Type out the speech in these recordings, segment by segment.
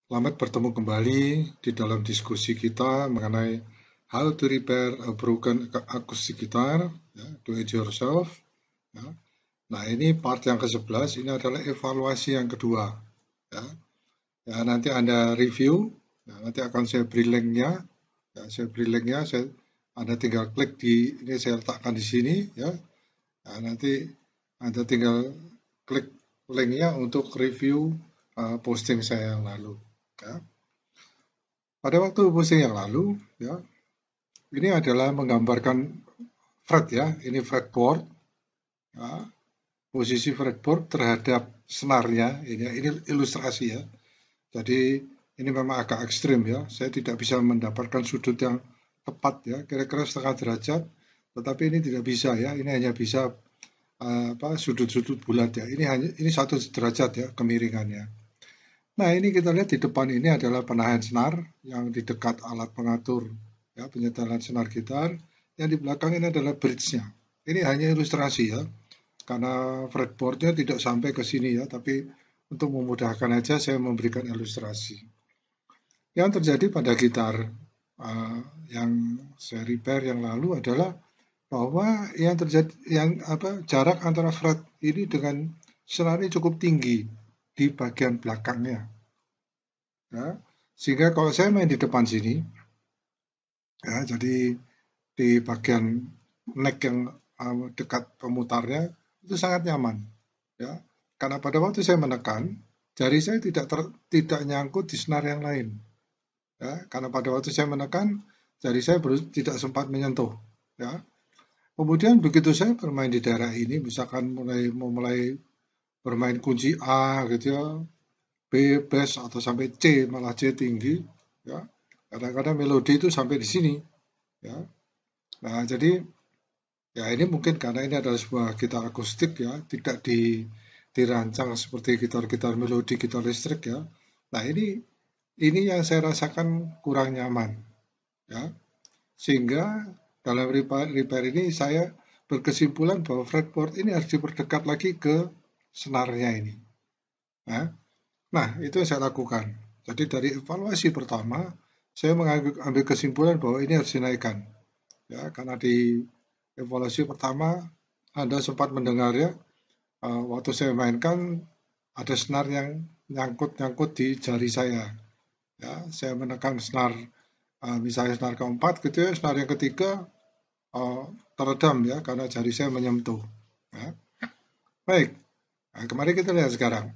Selamat bertemu kembali di dalam diskusi kita mengenai how to repair a broken acoustic guitar, ya, do it yourself. Ya. Nah, ini part yang ke-11, ini adalah evaluasi yang kedua. Ya. Ya, nanti Anda review, ya, nanti akan saya beri linknya. Ya, saya beri linknya, Anda tinggal klik ini saya letakkan di sini. Ya. Nah, nanti Anda tinggal klik linknya untuk review posting saya yang lalu. Ya. Pada waktu posting yang lalu, ya, ini adalah menggambarkan fret ya, ini fretboard, ya, posisi fretboard terhadap senarnya, ini ilustrasi ya. Jadi ini memang agak ekstrim ya, saya tidak bisa mendapatkan sudut yang tepat ya, kira-kira setengah derajat, tetapi ini tidak bisa ya, ini hanya bisa sudut-sudut bulat ya, ini 1 derajat ya kemiringannya. Nah, ini kita lihat di depan ini adalah penahan senar yang di dekat alat pengatur ya penyetelan senar gitar. Yang di belakang ini adalah bridge-nya. Ini hanya ilustrasi ya, karena fretboard-nya tidak sampai ke sini ya, tapi untuk memudahkan aja saya memberikan ilustrasi. Yang terjadi pada gitar yang saya repair yang lalu adalah bahwa jarak antara fret ini dengan senar ini cukup tinggi di bagian belakangnya. Ya. Sehingga kalau saya main di depan sini, ya, jadi di bagian neck yang dekat pemutarnya itu sangat nyaman, ya. Karena pada waktu saya menekan, jari saya tidak nyangkut di senar yang lain, ya. Karena pada waktu saya menekan, jari saya tidak sempat menyentuh, ya. Kemudian begitu saya bermain di daerah ini, misalkan mulai bermain kunci A gitu ya, B bass atau sampai C, malah C tinggi, ya. Kadang-kadang melodi itu sampai di sini, ya. Nah, jadi ya ini mungkin karena ini adalah sebuah gitar akustik ya, tidak dirancang seperti gitar-gitar melodi, gitar listrik ya. Nah, ini yang saya rasakan kurang nyaman, ya. Sehingga dalam repair ini saya berkesimpulan bahwa fretboard ini harus diperdekat lagi ke senarnya ini. Ya. Nah, itu yang saya lakukan. Jadi dari evaluasi pertama, saya mengambil kesimpulan bahwa ini harus dinaikkan. Ya, karena di evaluasi pertama Anda sempat mendengar ya, waktu saya mainkan ada senar yang nyangkut-nyangkut di jari saya. Ya, saya menekan senar, misalnya senar keempat gitu ya, senar yang ketiga uh, teredam ya karena jari saya menyentuh. Ya. Baik, nah, kemarin kita lihat sekarang.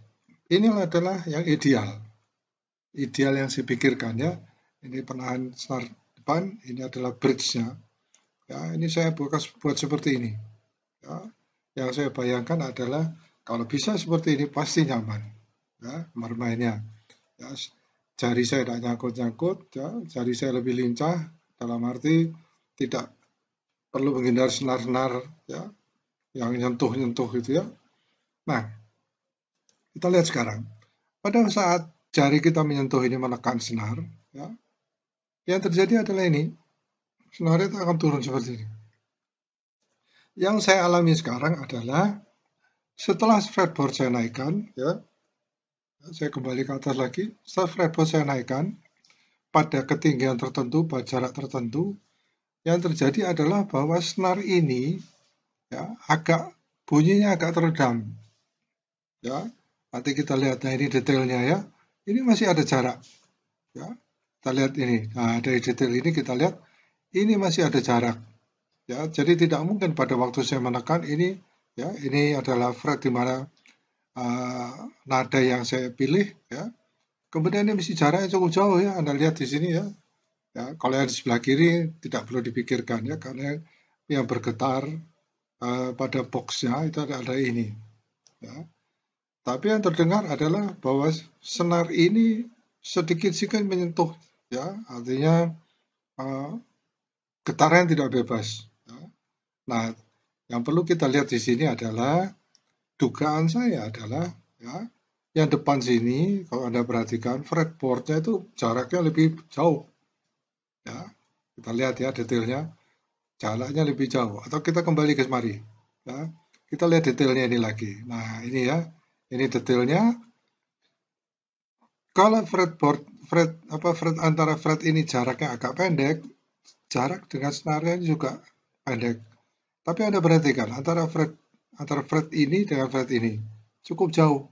Ini adalah yang ideal. Ideal yang saya pikirkan ya. Ini penahan senar depan, ini adalah bridge-nya. Ya, ini saya buat seperti ini. Ya, yang saya bayangkan adalah kalau bisa seperti ini pasti nyaman. Ya, bermainnya. Ya, jari saya tidak nyangkut-nyangkut, ya, jari saya lebih lincah dalam arti tidak perlu menghindar senar-senar ya, yang nyentuh-nyentuh gitu ya. Nah, kita lihat sekarang. Pada saat jari kita menyentuh ini menekan senar, ya, yang terjadi adalah ini, senar itu akan turun seperti ini. Yang saya alami sekarang adalah setelah fretboard saya naikkan, ya, saya kembali ke atas lagi. Setelah fretboard saya naikkan pada ketinggian tertentu, pada jarak tertentu, yang terjadi adalah bahwa senar ini ya bunyinya agak teredam. Ya, nanti kita lihat. Nah, ini detailnya ya. Ini masih ada jarak. Ya, kita lihat ini. Nah, dari detail ini kita lihat ini masih ada jarak. Ya, jadi tidak mungkin pada waktu saya menekan ini, ya, ini adalah fret di mana nada yang saya pilih, ya. Kemudian ini mesti jaraknya cukup jauh ya. Anda lihat di sini ya. Ya, kalau yang di sebelah kiri tidak perlu dipikirkan ya, karena yang bergetar pada boxnya itu ada ini. Ya. Tapi yang terdengar adalah bahwa senar ini sedikit-sedikit menyentuh, ya, artinya getaran tidak bebas. Ya. Nah, yang perlu kita lihat di sini adalah dugaan saya adalah ya, yang depan sini kalau Anda perhatikan fretboardnya itu jaraknya lebih jauh. Ya, kita lihat ya detailnya, jaraknya lebih jauh. Atau kita kembali ke mari. Ya, kita lihat detailnya ini lagi. Nah, ini ya, ini detailnya. Kalau fret antara fret ini jaraknya agak pendek, jarak dengan senarnya juga pendek. Tapi Anda perhatikan antara fret ini dengan fret ini cukup jauh,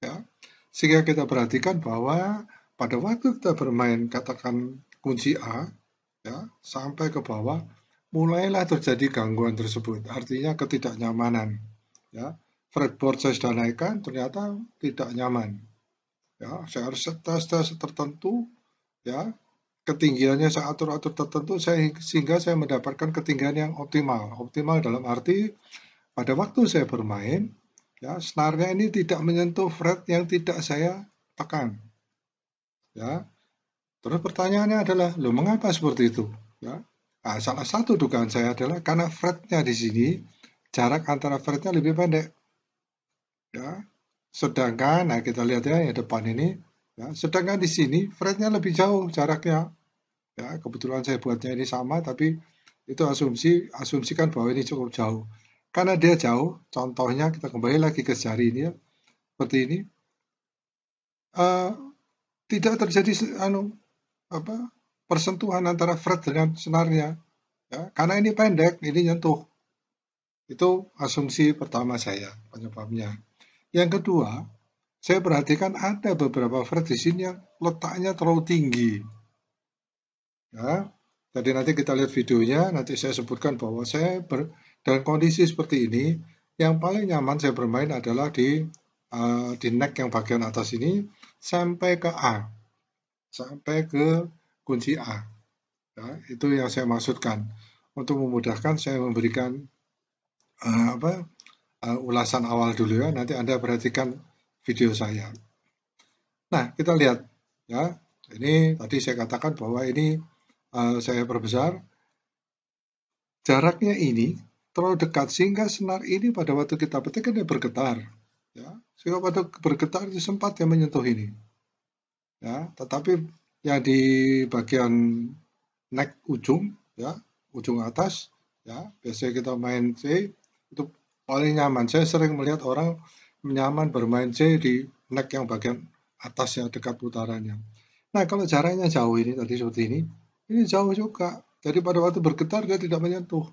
ya. Sehingga kita perhatikan bahwa pada waktu kita bermain katakan kunci A, ya, sampai ke bawah, mulailah terjadi gangguan tersebut. Artinya ketidaknyamanan, ya. Fretboard saya sudah naikkan, ternyata tidak nyaman. Ya, saya harus tes tertentu, ya, ketinggiannya saya atur-atur tertentu sehingga saya mendapatkan ketinggian yang optimal. Optimal dalam arti pada waktu saya bermain, ya, senarnya ini tidak menyentuh fret yang tidak saya tekan. Ya, terus pertanyaannya adalah, loh mengapa seperti itu? Ya, nah, salah satu dugaan saya adalah karena fretnya di sini jarak antara fretnya lebih pendek. Ya, sedangkan, nah kita lihat ya yang depan ini, ya, sedangkan di sini fretnya lebih jauh jaraknya. Ya, kebetulan saya buatnya ini sama, tapi itu asumsikan bahwa ini cukup jauh. Karena dia jauh, contohnya kita kembali lagi ke jari ini ya, seperti ini, uh, tidak terjadi persentuhan antara fret dengan senarnya, ya, karena ini pendek, ini nyentuh. Itu asumsi pertama saya penyebabnya. Yang kedua, saya perhatikan ada beberapa fret di sini yang letaknya terlalu tinggi. Ya, jadi nanti kita lihat videonya, nanti saya sebutkan bahwa dalam kondisi seperti ini, yang paling nyaman saya bermain adalah di neck yang bagian atas ini sampai ke A, sampai ke kunci A. Ya, itu yang saya maksudkan. Untuk memudahkan saya memberikan ulasan awal dulu ya. Nanti Anda perhatikan video saya. Nah, kita lihat ya. Ini tadi saya katakan bahwa ini saya perbesar. Jaraknya ini terlalu dekat sehingga senar ini pada waktu kita petik dia bergetar, ya. Sehingga pada bergetar itu sempat yang menyentuh ini, ya. Tetapi yang di bagian neck ujung, ya, ujung atas, ya, biasanya kita main C itu paling nyaman. Saya sering melihat orang nyaman bermain C di neck yang bagian atas yang dekat putarannya. Nah, kalau jaraknya jauh ini tadi seperti ini jauh juga. Jadi pada waktu bergetar dia tidak menyentuh.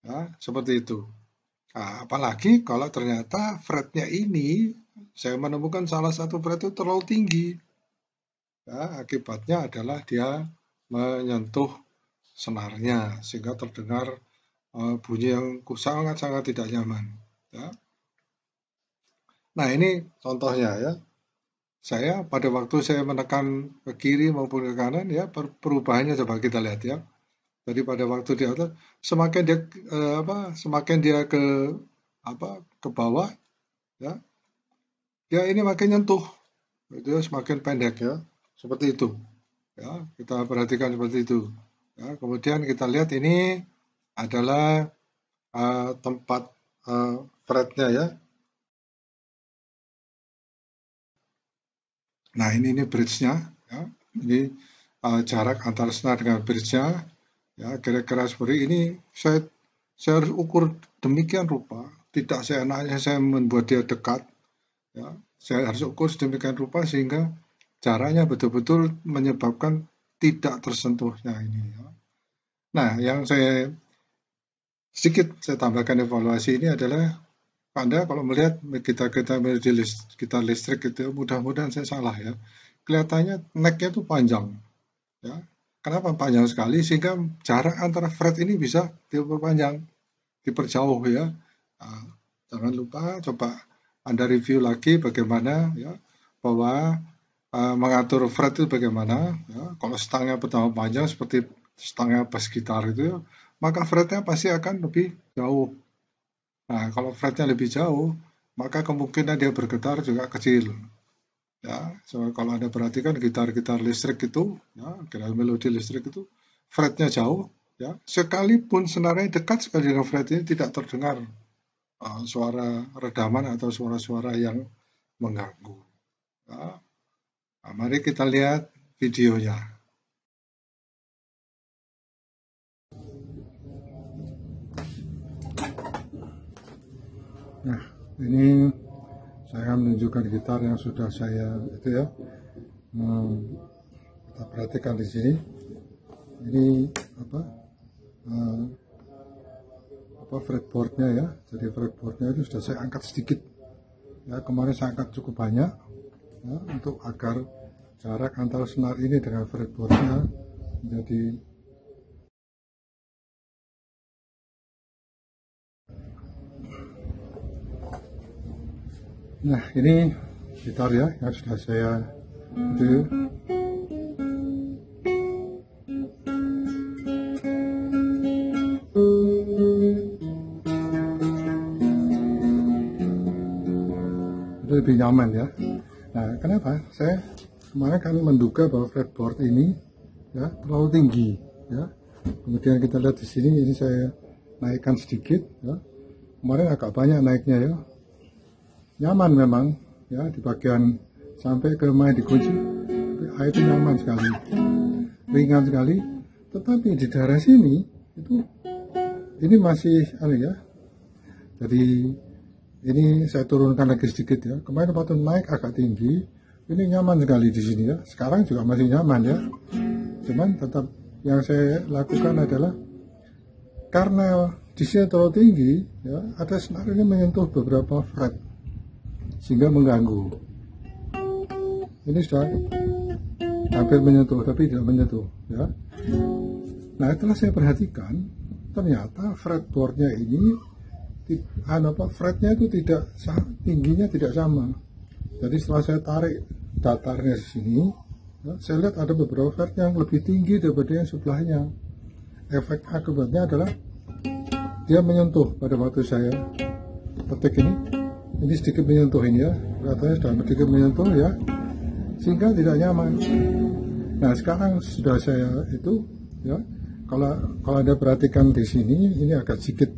Ya, seperti itu. Nah, apalagi kalau ternyata fretnya ini, saya menemukan salah satu fret itu terlalu tinggi. Ya, akibatnya adalah dia menyentuh senarnya, sehingga terdengar bunyi yang sangat-sangat tidak nyaman. Ya. Nah, ini contohnya ya. Saya pada waktu saya menekan ke kiri maupun ke kanan, ya perubahannya coba kita lihat ya. Jadi pada waktu di atas, semakin dia ke bawah, ya, dia ini makin nyentuh, itu semakin pendek ya, seperti itu. Ya, kita perhatikan seperti itu. Ya, kemudian kita lihat ini adalah tempat fretnya ya. Nah ini bridge-nya, ya. Ini jarak antara senar dengan bridge-nya, ya kira-kira seperti ini. Saya harus ukur demikian rupa, tidak seenaknya saya membuat dia dekat. Ya, saya harus ukur sedemikian rupa sehingga caranya betul-betul menyebabkan tidak tersentuhnya ini. Ya. Nah, yang sedikit saya tambahkan evaluasi ini adalah Anda kalau melihat kita listrik gitu, mudah-mudahan saya salah ya. Kelihatannya neck-nya itu panjang, ya. Kenapa panjang sekali sehingga jarak antara fret ini bisa diperpanjang, diperjauh ya. Nah, jangan lupa coba Anda review lagi bagaimana ya bahwa mengatur fret itu bagaimana ya. Kalau stangnya pertama panjang seperti stangnya bass gitar itu ya, maka fretnya pasti akan lebih jauh. Nah, kalau fretnya lebih jauh, maka kemungkinan dia bergetar juga kecil. Ya, so, kalau Anda perhatikan gitar-gitar listrik itu, ya, gitar melodi listrik itu, fretnya jauh, ya, sekalipun senarnya dekat sekali dengan fret ini tidak terdengar suara redaman atau suara-suara yang mengganggu. Ya. Nah, mari kita lihat videonya. Nah, ini saya akan menunjukkan gitar yang sudah saya itu ya. Kita perhatikan di sini. Ini fretboardnya ya. Jadi fretboardnya itu sudah saya angkat sedikit. Ya, kemarin saya angkat cukup banyak ya, untuk agar jarak antara senar ini dengan fretboardnya menjadi nah ini gitar ya yang sudah saya itu lebih nyaman ya. Nah, kenapa? Saya kemarin kan menduga bahwa fretboard ini ya terlalu tinggi ya. Kemudian kita lihat di sini, ini saya naikkan sedikit ya. Kemarin agak banyak naiknya ya. Nyaman memang ya di bagian sampai ke main dikunci. Itu nyaman sekali. Ringan sekali. Tetapi di daerah sini itu ini masih ya. Jadi ini saya turunkan lagi sedikit ya. Kemarin waktu naik agak tinggi, ini nyaman sekali di sini ya. Sekarang juga masih nyaman ya. Cuman tetap yang saya lakukan adalah karena di sini terlalu tinggi ya, ada senar ini menyentuh beberapa fret sehingga mengganggu. Ini sudah hampir menyentuh tapi tidak menyentuh ya. Nah, setelah saya perhatikan ternyata fretboardnya ini fretnya itu tidak tingginya tidak sama. Jadi setelah saya tarik datarnya di sini ya, saya lihat ada beberapa fret yang lebih tinggi daripada yang sebelahnya. Efek akibatnya adalah dia menyentuh pada waktu saya petik ini sedikit menyentuh ini ya, katanya sudah sedikit menyentuh ya, sehingga tidak nyaman. Nah, sekarang sudah saya itu ya, kalau Anda perhatikan di sini, ini agak sedikit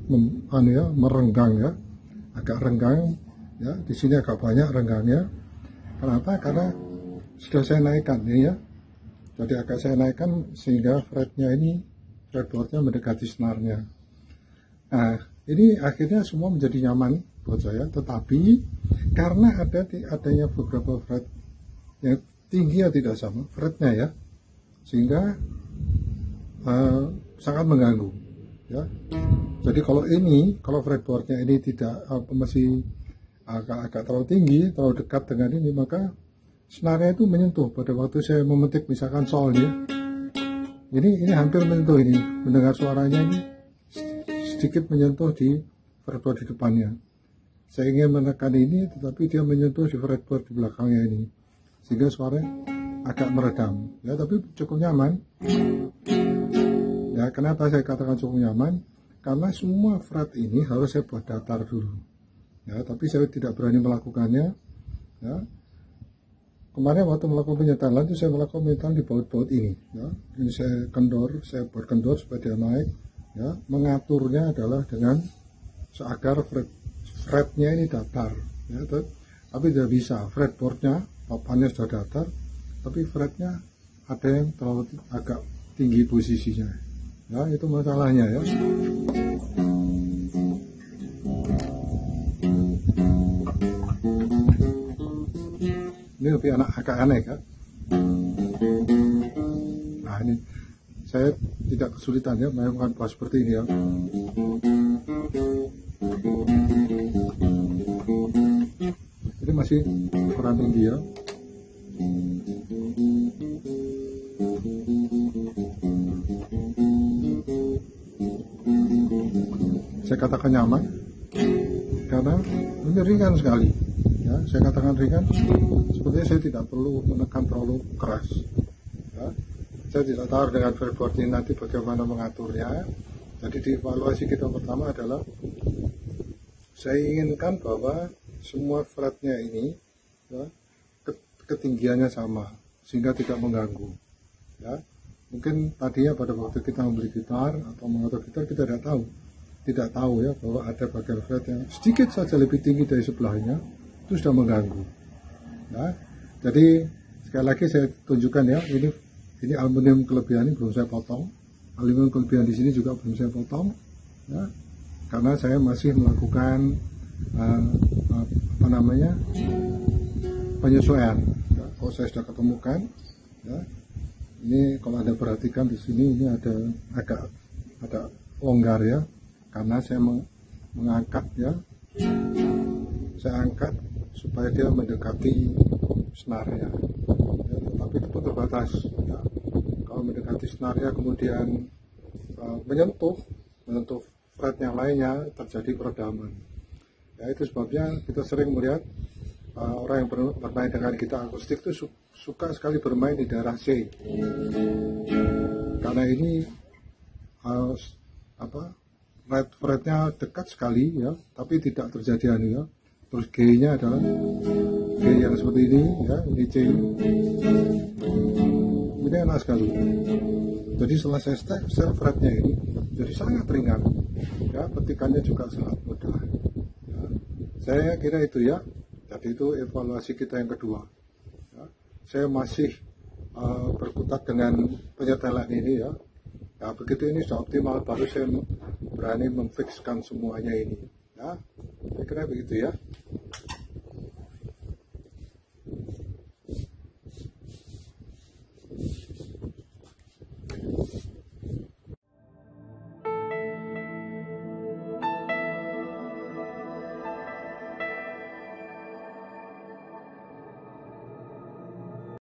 merenggang ya, agak renggang ya, di sini agak banyak renggangnya. Kenapa? Karena sudah saya naikkan ini ya, jadi agak saya naikkan sehingga fretboardnya mendekati senarnya. Nah, ini akhirnya semua menjadi nyaman buat saya, tetapi karena adanya beberapa fret yang tinggi ya tidak sama fretnya ya, sehingga sangat mengganggu ya. Jadi kalau fretboardnya ini tidak masih agak terlalu tinggi, terlalu dekat dengan ini, maka senarnya itu menyentuh pada waktu saya memetik misalkan solnya. Ini hampir menyentuh ini, mendengar suaranya ini sedikit menyentuh di fretboard di depannya. Saya ingin menekan ini, tetapi dia menyentuh di fretboard di belakangnya ini, sehingga suaranya agak meredam ya, tapi cukup nyaman. Ya, kenapa saya katakan cukup nyaman? Karena semua fret ini harus saya buat datar dulu. Ya, tapi saya tidak berani melakukannya. Ya. Kemarin waktu melakukan penyetelan itu saya melakukan penyetelan di baut-baut ini. Ya. Ini saya buat kendor supaya dia naik. Ya. Mengaturnya adalah dengan agar fretnya ini datar. Ya, tapi tidak bisa. Fretboardnya, papannya sudah datar, tapi fretnya ada yang terlalu agak tinggi posisinya. Ya, itu masalahnya ya. Ini lebih agak aneh kan. Nah, ini saya tidak kesulitan ya melakukan pas seperti ini ya. Jadi masih kurang tinggi ya. Saya katakan nyaman karena ini ringan sekali ya. Saya katakan ringan, sepertinya saya tidak perlu menekan terlalu keras ya. Saya tidak tahu dengan fretboard ini nanti bagaimana mengaturnya. Jadi di evaluasi kita pertama adalah saya inginkan bahwa semua fretnya ini ya, ketinggiannya sama sehingga tidak mengganggu ya. Mungkin tadinya pada waktu kita membeli gitar atau mengatur gitar kita tidak tahu ya bahwa ada bagian fret yang sedikit saja lebih tinggi dari sebelahnya, itu sudah mengganggu ya. Jadi sekali lagi saya tunjukkan ya, ini aluminium kelebihan ini belum saya potong, aluminium kelebihan di sini juga belum saya potong ya, karena saya masih melakukan penyesuaian. Ya, kalau saya sudah ketemukan, ya, ini kalau Anda perhatikan di sini ini ada longgar ya, karena saya mengangkat ya, saya angkat supaya dia mendekati senarnya, ya, tetapi itu pun terbatas. Ya. Kalau mendekati senarnya kemudian menyentuh fret yang lainnya, terjadi peredaman. Ya, itu sebabnya kita sering melihat orang yang bermain dengan gitar akustik itu suka sekali bermain di daerah C, karena ini fretnya dekat sekali ya, tapi tidak terjadi anu ya. Terus G-nya adalah G yang seperti ini ya, ini C, ini enak sekali. Jadi setelah saya setel fretnya ini jadi sangat ringan ya, petikannya juga sangat mudah ya. Saya kira itu ya. Jadi itu evaluasi kita yang kedua ya. Saya masih berkutat dengan penyetelan ini ya. Ya, begitu ini sudah optimal baru saya berani memfikskan semuanya ini ya. Saya kira begitu ya.